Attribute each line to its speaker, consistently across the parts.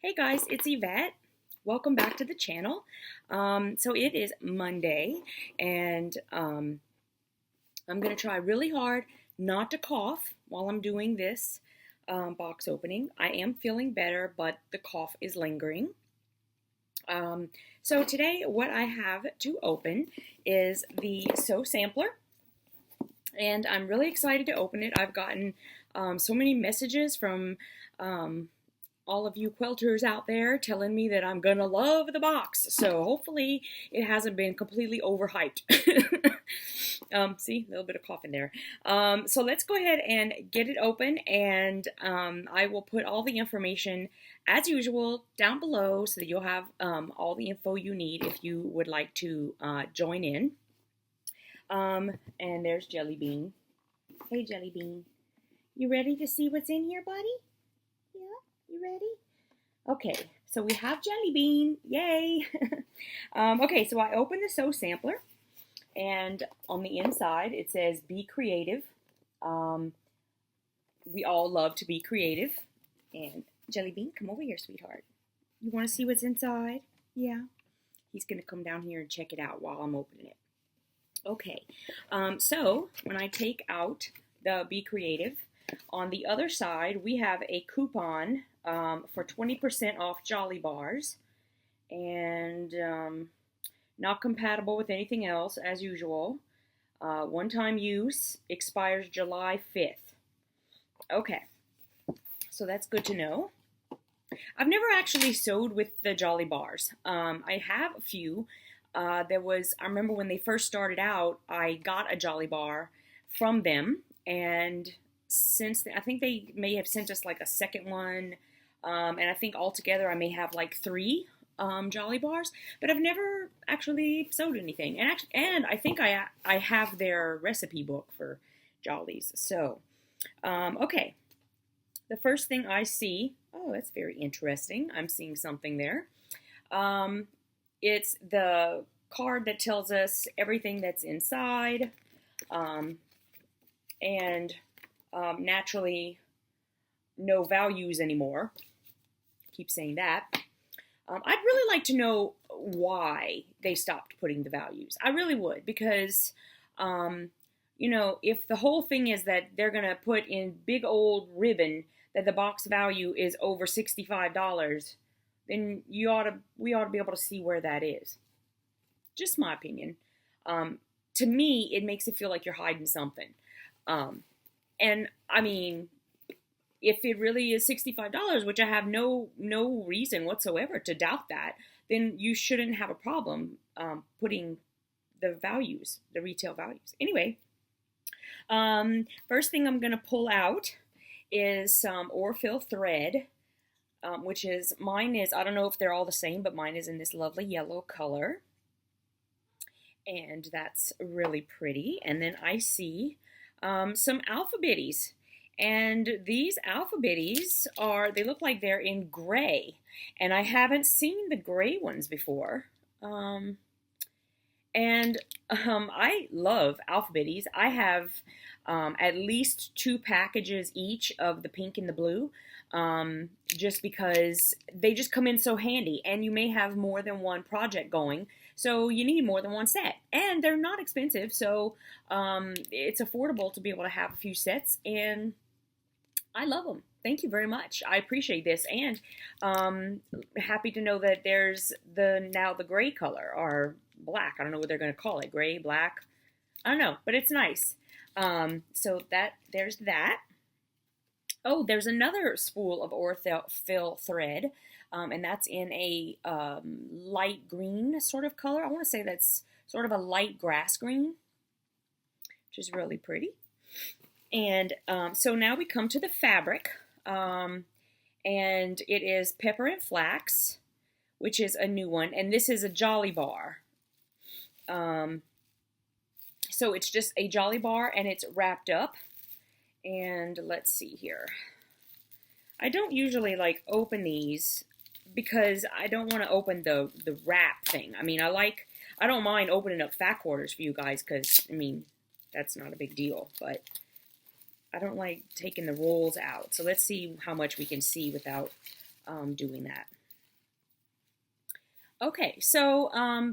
Speaker 1: Hey guys, it's Yvette. Welcome back to the channel. So it is Monday, and I'm going to try really hard not to cough while I'm doing this box opening. I am feeling better, but the cough is lingering. So today what I have to open is the Sew Sampler, and I'm really excited to open it. I've gotten so many messages from all of you quilters out there telling me that I'm gonna love the box. So hopefully it hasn't been completely overhyped. See, a little bit of cough in there. So let's go ahead and get it open, and I will put all the information as usual down below so that you'll have all the info you need if you would like to join in. And there's Jelly Bean. Hey Jelly Bean, you ready to see what's in here, buddy? Yeah, you ready? Okay, so we have Jelly Bean, yay! Okay, so I opened the Sew Sampler, and on the inside it says be creative. We all love to be creative. And Jelly Bean, come over here, sweetheart. You want to see what's inside? Yeah. He's going to come down here and check it out while I'm opening it. Okay, so when I take out the Be Creative, on the other side we have a coupon for 20% off Jolly Bars, and not compatible with anything else as usual. One-time use, expires July 5th. Okay, so that's good to know. I've never actually sewed with the Jolly Bars. I have a few. I remember when they first started out, I got a Jolly Bar from them, and since then, I think they may have sent us like a second one, and I think altogether I may have like 3 Jolly Bars, but I've never actually sewed anything. And I think I have their recipe book for Jollies. So, okay. The first thing I see, oh, that's very interesting. I'm seeing something there. It's the card that tells us everything that's inside, and naturally, no values anymore. Keep saying that. I'd really like to know why they stopped putting the values. I really would, because, if the whole thing is that they're going to put in big old ribbon that the box value is over $65, then we ought to be able to see where that is. Just my opinion. To me, it makes it feel like you're hiding something. And I mean, if it really is $65, which I have no reason whatsoever to doubt that, then you shouldn't have a problem putting the values, the retail values. Anyway, first thing I'm going to pull out is some Aurifil thread, which is, mine is, I don't know if they're all the same, but mine is in this lovely yellow color. And that's really pretty. And then I see some Alphabitties. And these Alphabitties they look like they're in gray. And I haven't seen the gray ones before. I love Alphabitties. I have at least 2 packages each of the pink and the blue, just because they just come in so handy, and you may have more than one project going, so you need more than one set, and they're not expensive, so it's affordable to be able to have a few sets, and I love them. Thank you very much. I appreciate this, and happy to know that there's now the gray color, or black. I don't know what they're going to call it. Gray, black. I don't know, but it's nice. So there's that. Oh, there's another spool of Aurifil thread, and that's in a light green sort of color. I want to say that's sort of a light grass green, which is really pretty. And so now we come to the fabric, and it is Pepper and Flax, which is a new one, and this is a Jolly Bar. So it's just a Jolly Bar, and it's wrapped up. And let's see here. I don't usually like open these because I don't want to open the wrap thing. I mean, I don't mind opening up fat quarters for you guys, because I mean, that's not a big deal, but I don't like taking the rolls out. So let's see how much we can see without doing that. Okay, so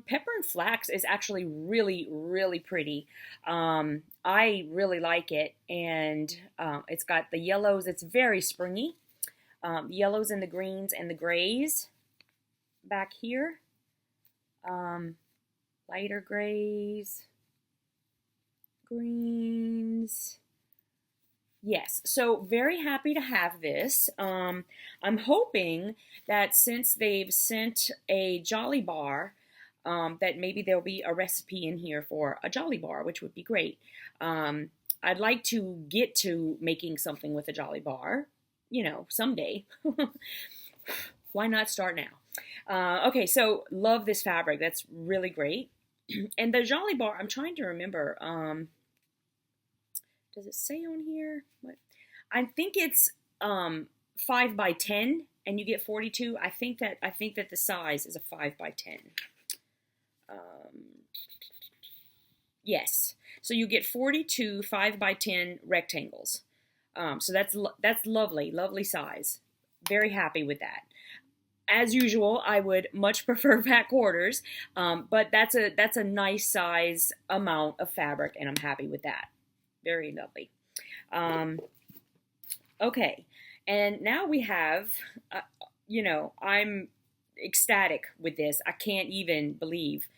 Speaker 1: Pepper and Flax is actually really, really pretty. I really like it, and it's got the yellows. It's very springy. Yellows and the greens and the grays back here. Lighter grays, greens. Yes, so very happy to have this. I'm hoping that since they've sent a Jolly Bar, that maybe there'll be a recipe in here for a Jolly Bar, which would be great. I'd like to get to making something with a Jolly Bar, you know, someday. Why not start now? Okay, so love this fabric. That's really great. And the Jolly Bar, I'm trying to remember. Does it say on here? What? I think it's 5 by 10, and you get 42. I think that the size is a 5 by 10. Yes. So you get 42 5 by 10 rectangles. So that's lovely, lovely size. Very happy with that. As usual, I would much prefer fat quarters, but that's a nice size amount of fabric, and I'm happy with that. Very lovely. Okay, and now we have, you know, I'm ecstatic with this. I can't even believe,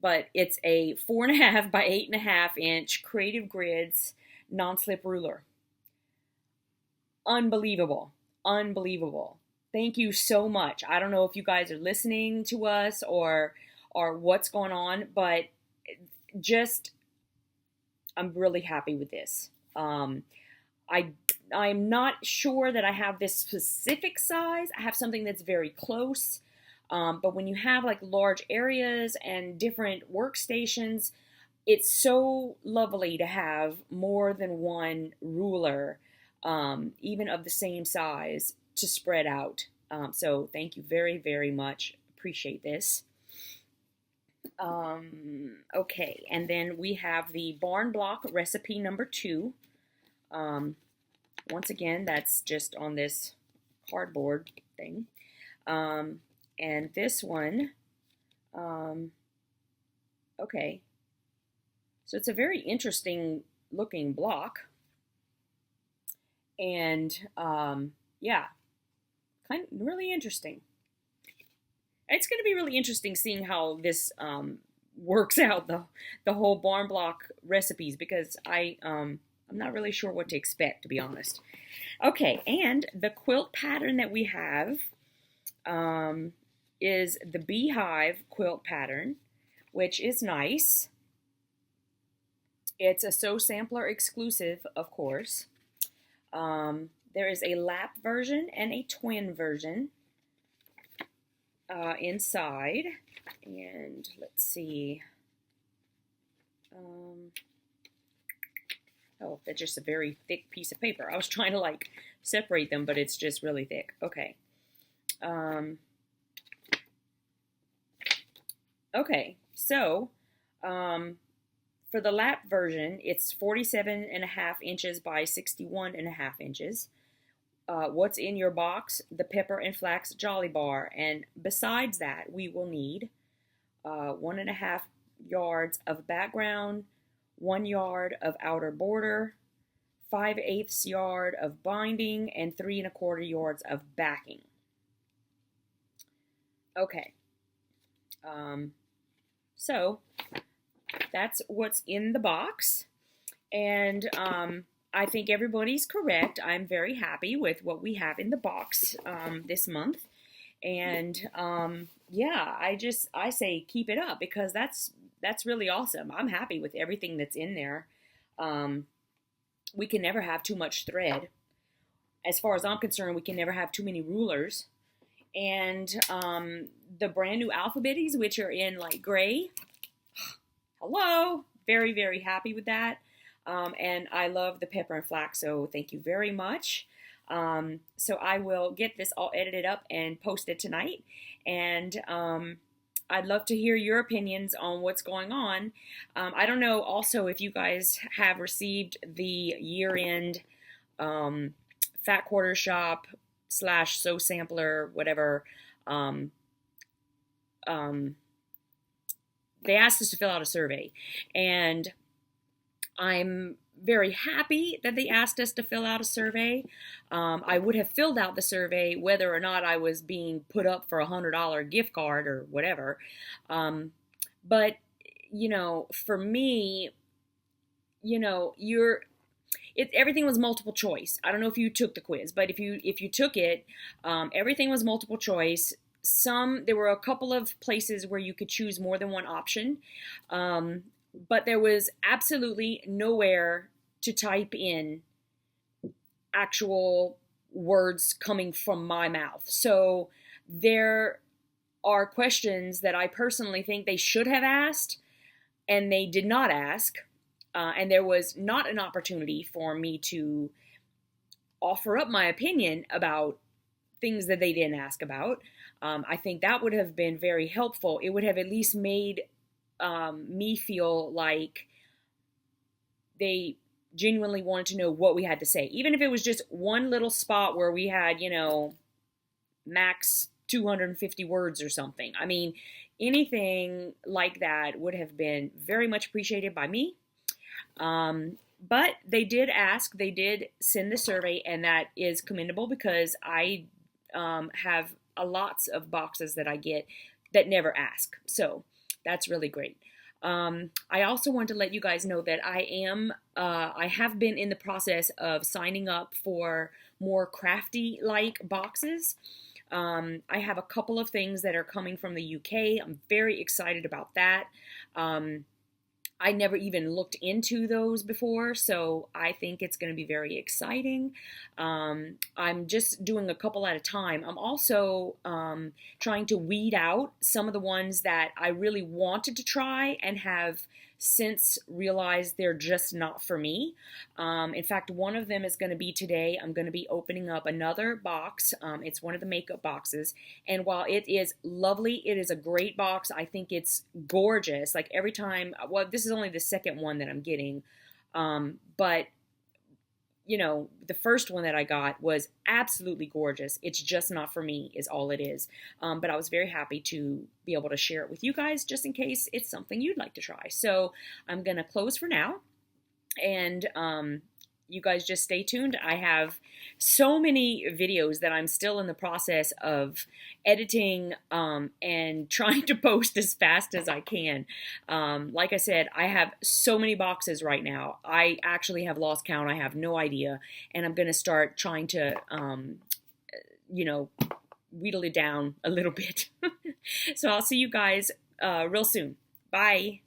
Speaker 1: but it's a 4.5 by 8.5 inch Creative Grids non-slip ruler. Unbelievable, unbelievable. Thank you so much. I don't know if you guys are listening to us or what's going on, but just, I'm really happy with this. I'm not sure that I have this specific size. I have something that's very close. But when you have like large areas and different workstations, it's so lovely to have more than one ruler, even of the same size, to spread out. So thank you very, very much. Appreciate this. Okay, and then we have the barn block recipe number 2. Once again, that's just on this cardboard thing. And this one, okay, so it's a very interesting looking block. And yeah, kind of really interesting. It's going to be really interesting seeing how this works out, the whole barn block recipes, because I'm not really sure what to expect, to be honest. Okay, and the quilt pattern that we have is the Beehive Quilt Pattern, which is nice. It's a Sew Sampler exclusive, of course. There is a lap version and a twin version inside, and let's see. Oh, that's just a very thick piece of paper. I was trying to like separate them, but it's just really thick. Okay. Okay, so for the lap version, it's 47.5 inches by 61.5 inches. What's in your box? The Pepper and Flax Jolly Bar. And besides that, we will need 1.5 yards of background, 1 yard of outer border, 5/8 yard of binding, and 3¼ yards of backing. Okay. So that's what's in the box. And I think everybody's correct. I'm very happy with what we have in the box this month. And yeah, I say keep it up, because that's really awesome. I'm happy with everything that's in there. We can never have too much thread. As far as I'm concerned, we can never have too many rulers. And the brand new Alphabitties, which are in like gray. Hello, very, very happy with that. And I love the Pepper and Flax, so thank you very much. So I will get this all edited up and posted tonight. And I'd love to hear your opinions on what's going on. I don't know also if you guys have received the year-end Fat Quarter Shop slash sew sampler, whatever, um, they asked us to fill out a survey. And I'm very happy that they asked us to fill out a survey. I would have filled out the survey whether or not I was being put up for $100 gift card or whatever. But, you know, for me, you know, everything was multiple choice. I don't know if you took the quiz, but if you took it, everything was multiple choice. There were a couple of places where you could choose more than one option. But there was absolutely nowhere to type in actual words coming from my mouth. So there are questions that I personally think they should have asked, and they did not ask. And there was not an opportunity for me to offer up my opinion about things that they didn't ask about. I think that would have been very helpful. It would have at least made me feel like they genuinely wanted to know what we had to say. Even if it was just one little spot where we had, you know, max 250 words or something. I mean, anything like that would have been very much appreciated by me. But they did ask, they did send the survey, and that is commendable because I have lots of boxes that I get that never ask. So that's really great. I also want to let you guys know that I have been in the process of signing up for more crafty-like boxes. I have a couple of things that are coming from the UK. I'm very excited about that. I never even looked into those before, so I think it's going to be very exciting. I'm just doing a couple at a time. I'm also trying to weed out some of the ones that I really wanted to try and have since realized they're just not for me. In fact, one of them is going to be today. I'm going to be opening up another box. It's one of the makeup boxes. And while it is lovely, it is a great box. I think it's gorgeous. Like every time, well, this is only the second one that I'm getting. But you know, the first one that I got was absolutely gorgeous. It's just not for me is all it is. But I was very happy to be able to share it with you guys just in case it's something you'd like to try. So I'm going to close for now. And you guys just stay tuned. I have so many videos that I'm still in the process of editing and trying to post as fast as I can. Like I said, I have so many boxes right now. I actually have lost count. I have no idea. And I'm going to start trying to, you know, wheedle it down a little bit. So I'll see you guys real soon. Bye.